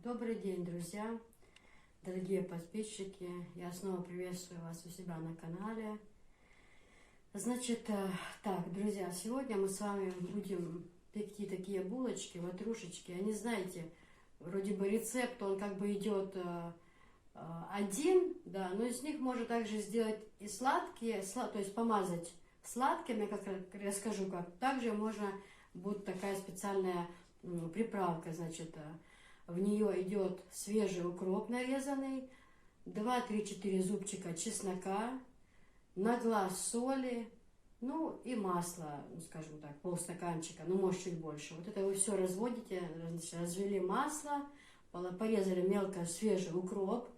Добрый день, друзья, дорогие подписчики. Я снова приветствую вас у себя на канале. Значит, так, друзья, сегодня мы с вами будем пекти такие булочки, ватрушечки. Они, знаете, вроде бы рецепт, он как бы идет один, да, но из них можно также сделать и сладкие, то есть помазать сладкими, как я расскажу, как. Также можно, будет такая специальная приправка, значит, в нее идет свежий укроп нарезанный, 2-3-4 зубчика чеснока, на глаз соли, ну и масло, скажем так, полстаканчика, ну может чуть больше. Вот это вы все разводите, значит, развели масло, порезали мелко свежий укроп,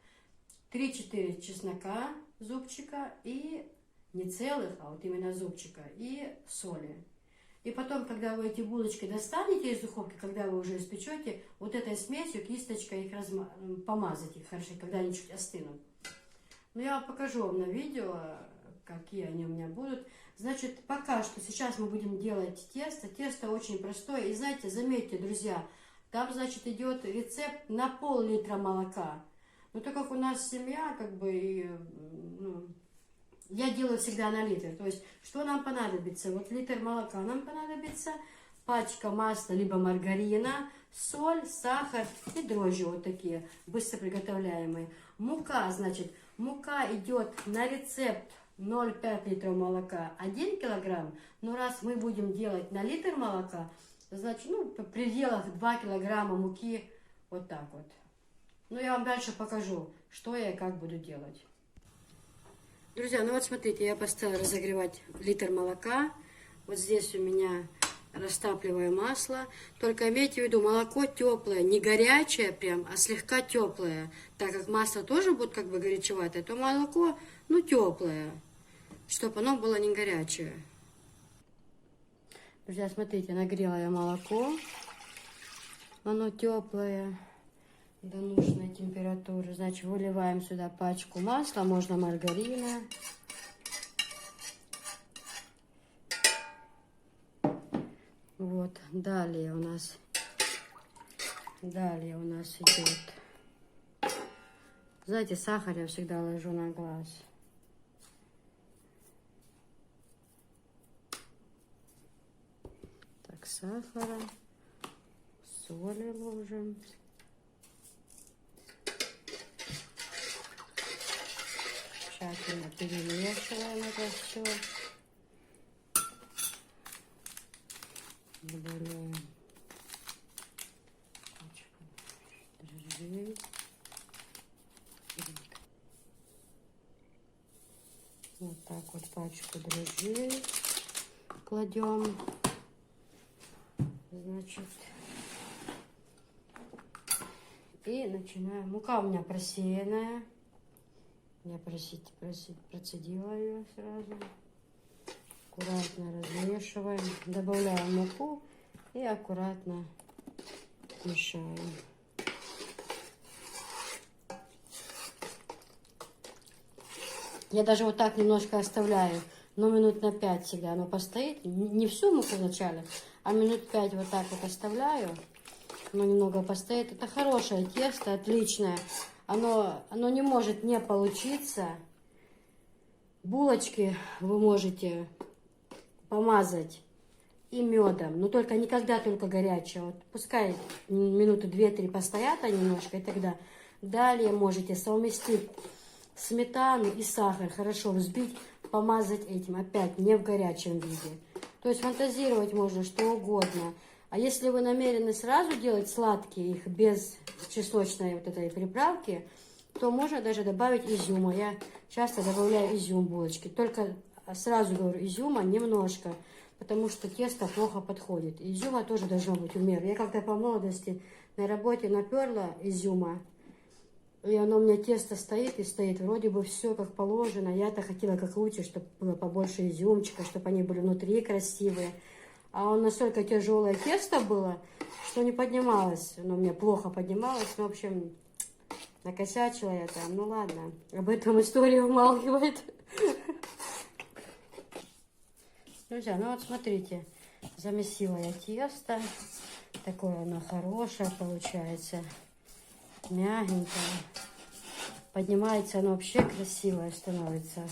3-4 чеснока, зубчика и не целых, а вот именно зубчика, и соли. И потом, когда вы эти булочки достанете из духовки, когда вы уже испечете, вот этой смесью кисточкой их помазать их хорошо, когда они чуть остынут. Но я вам покажу вам на видео, какие они у меня будут. Значит, пока что сейчас мы будем делать тесто. Тесто очень простое. И знаете, заметьте, друзья, там, значит, идет рецепт на пол-литра молока. Но так как у нас семья, как бы, я делаю всегда на литр. То есть, что нам понадобится? Вот литр молока нам понадобится, пачка масла, либо маргарина, соль, сахар и дрожжи вот такие, быстро приготовляемые. Мука, значит, мука идет на рецепт 0,5 литров молока 1 килограмм. Но раз мы будем делать на литр молока, значит, в пределах 2 килограмма муки, вот так вот. Ну, я вам дальше покажу, что я и как буду делать. Друзья, ну вот смотрите, я поставила разогревать литр молока. Вот здесь у меня растапливаю масло. Только имейте в виду, молоко теплое, не горячее прям, а слегка теплое. Так как масло тоже будет как бы горячеватое, то молоко, теплое, чтобы оно было не горячее. Друзья, смотрите, нагрела я молоко. Оно теплое до нужной температуры. Значит, выливаем сюда пачку масла, можно маргарина. Вот, далее у нас идет, знаете, сахар я всегда ложу на глаз. Так, сахара, соли ложим. Тщательно перемешиваем это все. Добавляем пачку дрожжей. Вот так вот пачку дрожжей кладем. Значит, и начинаем. Мука у меня просеянная. Я процедила ее сразу. Аккуратно размешиваем. Добавляем муку и аккуратно мешаем. Я даже вот так немножко оставляю. Но минут на 5 всегда оно постоит. Не всю муку вначале, а минут 5 вот так вот оставляю. Оно немного постоит. Это хорошее тесто, отличное. Оно не может не получиться. Булочки вы можете помазать и медом, но только никогда только горячее. Вот пускай минуты 2-3 постоят они немножко, и тогда далее можете совместить сметану и сахар, хорошо взбить, помазать этим, опять не в горячем виде. То есть фантазировать можно что угодно. А если вы намерены сразу делать сладкие, их без чесночной вот этой приправки, то можно даже добавить изюма. Я часто добавляю изюм в булочки. Только сразу говорю, изюма немножко, потому что тесто плохо подходит. Изюма тоже должно быть в меру. Я когда по молодости на работе наперла изюма, и оно у меня тесто стоит и стоит. Вроде бы все как положено. Я-то хотела как лучше, чтобы было побольше изюмчика, чтобы они были внутри красивые. А он настолько тяжелое тесто было, что не поднималось. Оно у меня плохо поднималось. В общем, накосячила я там. Ну ладно, об этом история умалчивает. Друзья, ну вот смотрите, замесила я тесто. Такое оно хорошее получается. мягенькое. Поднимается оно вообще красивое становится.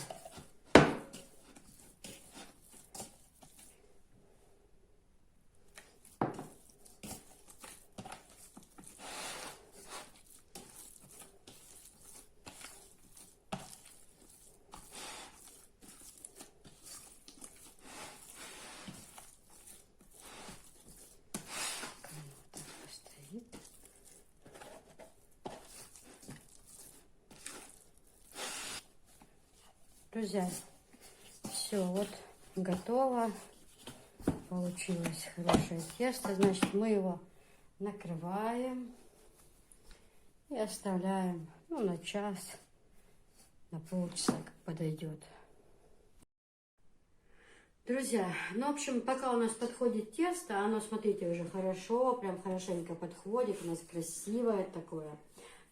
Друзья, все, вот готово. Получилось хорошее тесто. Значит, мы его накрываем и оставляем, ну, на час, на полчаса, как подойдет. Друзья, ну, в общем, пока у нас подходит тесто, оно, смотрите, уже хорошо, прям хорошенько подходит, у нас красивое такое.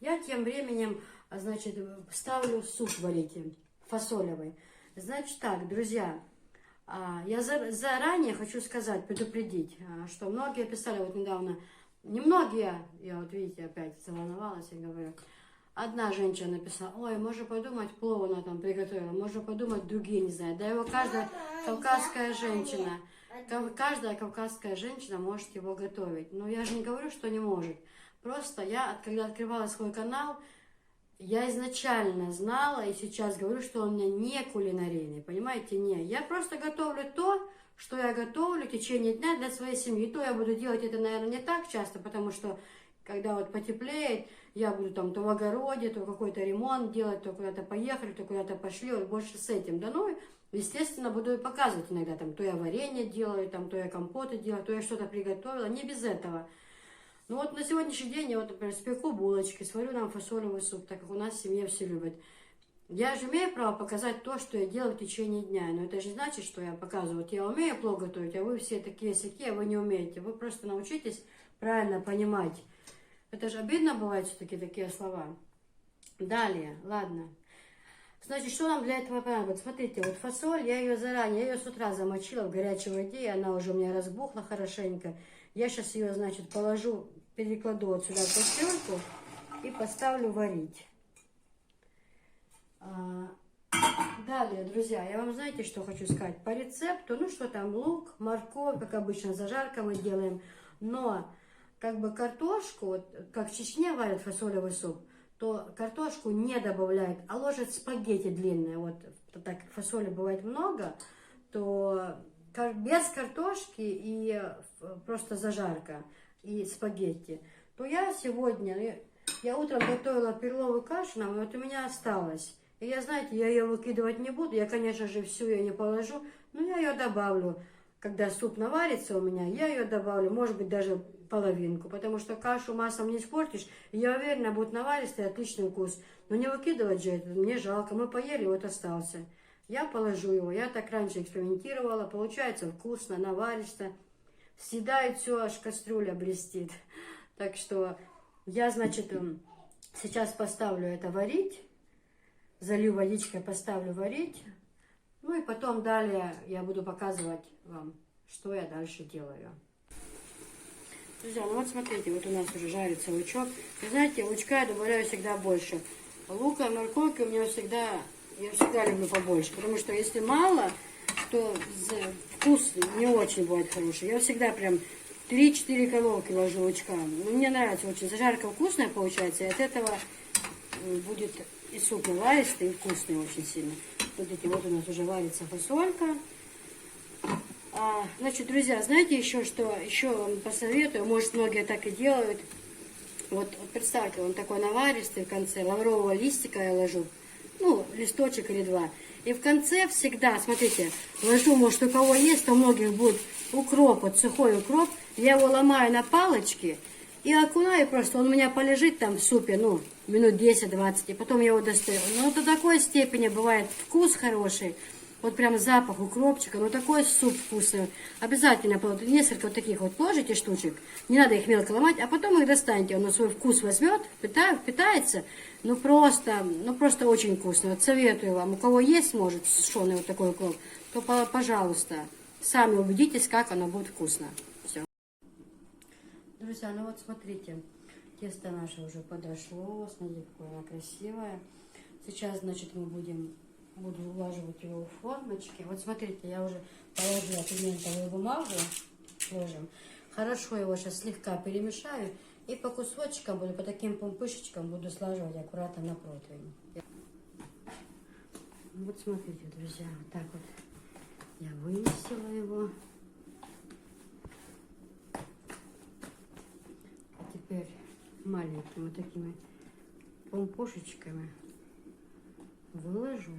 Я тем временем, значит, ставлю суп варить, фасолевый. Значит так, друзья, я заранее хочу сказать, предупредить, что многие писали вот недавно, немногие, я вот видите, опять заволновалась и говорю, одна женщина написала, ой, можно подумать, плов она там приготовила, можно подумать, другие не знают. Да его каждая кавказская женщина может его готовить. Но я же не говорю, что не может. Просто я, когда открывала свой канал, я изначально знала и сейчас говорю, что он у меня не кулинарийный, понимаете, не. Я просто готовлю то, что я готовлю в течение дня для своей семьи. И то я буду делать это, наверное, не так часто, потому что, когда вот потеплеет, я буду там то в огороде, то какой-то ремонт делать, то куда-то поехали, то куда-то пошли, вот больше с этим. Да, ну, естественно, буду и показывать иногда, там, то я варенье делаю, там, то я компоты делаю, то я что-то приготовила, не без этого. Ну вот на сегодняшний день я вот, например, спеку булочки, сварю нам фасолевый суп, так как у нас в семье все любят. Я же имею право показать то, что я делаю в течение дня, но это же не значит, что я показываю. Вот я умею плов готовить, а вы все такие-сякие, вы не умеете. Вы просто научитесь правильно понимать. Это же обидно бывает все-таки такие слова. Далее, ладно. Значит, что нам для этого понадобится? Смотрите, вот фасоль, я ее заранее, я ее с утра замочила в горячей воде, и она уже у меня разбухла хорошенько. Я сейчас ее, значит, положу, перекладу вот сюда в кастрюльку и поставлю варить. Далее, друзья, я вам знаете, что хочу сказать? По рецепту, ну что там, лук, морковь, как обычно, зажарка мы делаем. Но, как бы картошку, вот, как в Чечне варят фасолевый суп, то картошку не добавляют, а ложат спагетти длинные. Вот так как фасоли бывает много, то без картошки и просто зажарка и спагетти, то я сегодня, я утром готовила перловую кашу, и вот у меня осталось. И я, знаете, я ее выкидывать не буду, я, конечно же, всю ее не положу, но я ее добавлю. Когда суп наварится у меня, я ее добавлю, может быть, даже половинку, потому что кашу маслом не испортишь, и я уверена, будет наваристый, отличный вкус. Но не выкидывать же это, мне жалко, мы поели, вот остался. Я положу его, я так раньше экспериментировала, получается вкусно, наваристо, съедает все, аж кастрюля блестит. Так что я, значит, сейчас поставлю это варить, залью водичкой, поставлю варить, ну и потом далее я буду показывать вам, что я дальше делаю. Друзья, ну вот смотрите, вот у нас уже жарится лучок. Вы знаете, лучка я добавляю всегда больше. Лука, морковки у меня всегда, я всегда люблю побольше, потому что если мало, то вкус не очень будет хороший. Я всегда прям 3-4 головки ложу лучка. Мне нравится очень, зажарка вкусная получается, и от этого будет и суп наваристый, и вкусный очень сильно. Смотрите, вот у нас уже варится фасолька. Значит, друзья, знаете еще, что еще вам посоветую, может, многие так и делают. Вот представьте, он такой наваристый в конце, лаврового листика я ложу, ну, листочек или два. И в конце всегда, смотрите, ложу, может, у кого есть, то у многих будет укроп, вот сухой укроп. Я его ломаю на палочки и окунаю просто, он у меня полежит там в супе, ну, минут 10-20, и потом я его достаю. Но до такой степени бывает вкус хороший. Вот прям запах укропчика, ну такой суп вкусный. Обязательно несколько вот таких вот ложите штучек, не надо их мелко ломать, а потом их достаньте, он свой вкус возьмет, питается, ну просто очень вкусно. Вот советую вам, у кого есть, может, сушеный вот такой укроп, то, пожалуйста, сами убедитесь, как оно будет вкусно. Все. Друзья, ну вот смотрите, тесто наше уже подошло. Смотрите, какое оно красивое. Сейчас, значит, буду улаживать его в формочки. Вот смотрите, я уже положила пигментовую бумагу. Ложим. Хорошо его сейчас слегка перемешаю. И по кусочкам буду, по таким пумпышечкам буду слаживать аккуратно на противень. Вот смотрите, друзья, вот так вот я вымесила его. А теперь маленькими вот такими пумпушечками выложу.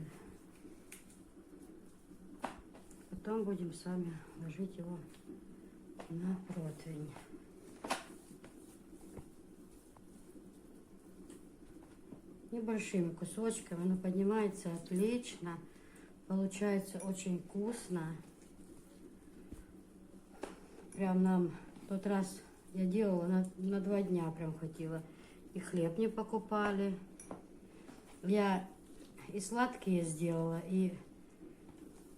Потом будем с вами ложить его на противень. Небольшими кусочками, оно поднимается отлично, получается очень вкусно. Прям нам в тот раз я делала на 2 дня прям хватило. И хлеб не покупали. Я и сладкие сделала, и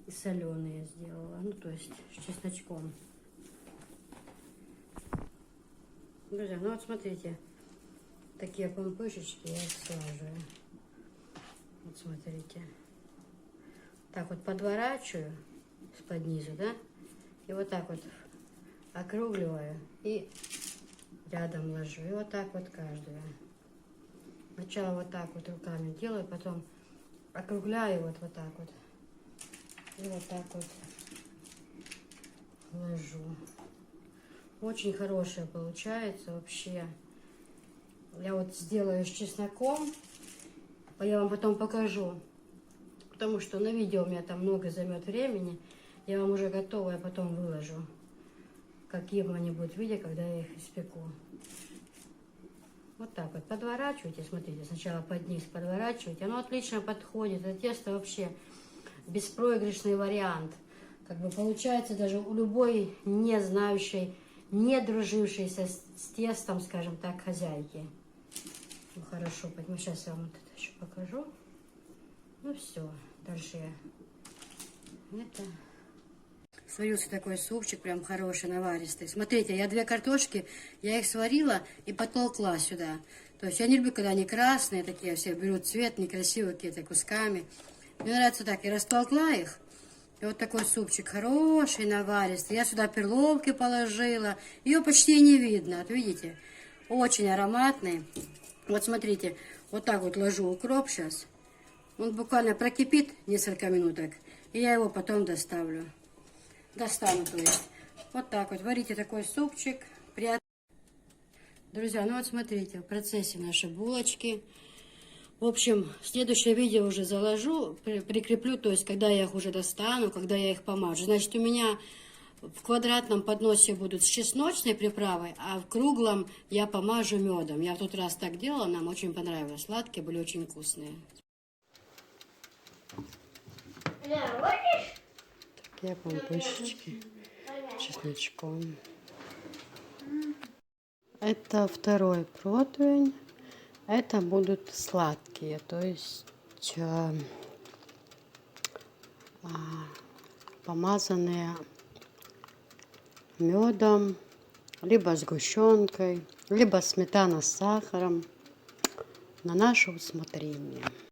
соленые сделала, ну то есть с чесночком. Друзья, ну вот смотрите. Такие пампышечки я слаживаю. Вот смотрите. Так вот подворачиваю с-под низу, да? И вот так вот округливаю и рядом ложу. И вот так вот каждую. Сначала вот так вот руками делаю, потом округляю вот так вот. И вот так вот ложу. Очень хорошее получается вообще. Я вот сделаю с чесноком, я вам потом покажу, потому что на видео у меня там много займет времени. Я вам уже готовое потом выложу, каким они будут видеть, когда я их испеку. Вот так вот подворачивайте, смотрите, сначала под низ подворачивайте, оно отлично подходит, это тесто вообще беспроигрышный вариант. Как бы получается даже у любой не знающей, не дружившейся с тестом, скажем так, хозяйки. Ну, хорошо, поэтому сейчас я вам вот это еще покажу. Ну все, дальше я это... Сварился такой супчик, прям хороший, наваристый. Смотрите, я 2 картошки, я их сварила и потолкла сюда. То есть я не люблю, когда они красные такие, все берут цвет, некрасивые какие-то кусками. Мне нравится так, я растолкла их. И вот такой супчик хороший, наваристый. Я сюда перловки положила. Ее почти не видно, вот видите? Очень ароматный. Вот смотрите, вот так вот ложу укроп сейчас. Он буквально прокипит несколько минуток. И я его потом достану, то есть. Вот так вот. Варите такой супчик. Приятно. Друзья, ну вот смотрите, в процессе наши булочки. В общем, следующее видео уже заложу, прикреплю, то есть, когда я их уже достану, когда я их помажу. Значит, у меня в квадратном подносе будут с чесночной приправой, а в круглом я помажу медом. Я в тот раз так делала, нам очень понравилось. Сладкие были очень вкусные. Такие пампышечки с чесночком. Это второй противень. Это будут сладкие, то есть помазанные медом, либо сгущенкой, либо сметана с сахаром, на наше усмотрение.